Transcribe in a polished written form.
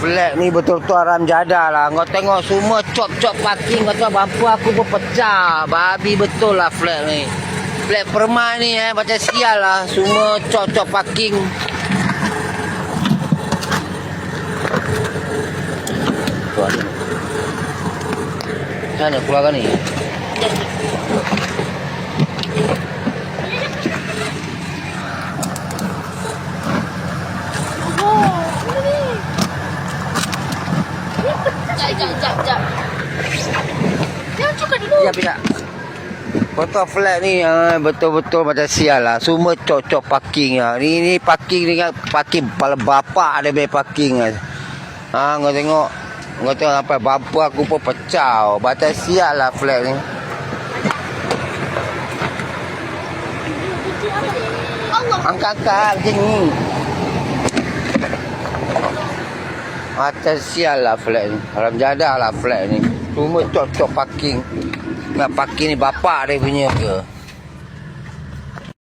Flat ni betul-betul haram jadah lah. Kau tengok semua cop-cop parking. Kau tahu bampu aku pun pecah. Babi betul lah flat ni. Flat Permai ni macam sial lah. Semua cop-cop parking. Tuan. Mana keluarkan ni? Jap. Jangan cuka dulu. Sekejap. Betul flat ni betul-betul macam sial lah. Semua cop-cop parking lah. Ni parking ni kan parking kepala bapak dia punya parking lah. Kau tengok. Kau tengok sampai bampu aku pun pecah. Macam sial lah flat ni. Angkat-angkat macam ni. Macam sial lah flat ni. Haram jadah lah flat ni. Semua cop-cop parking. Nak parking ni bapak dia punya ke?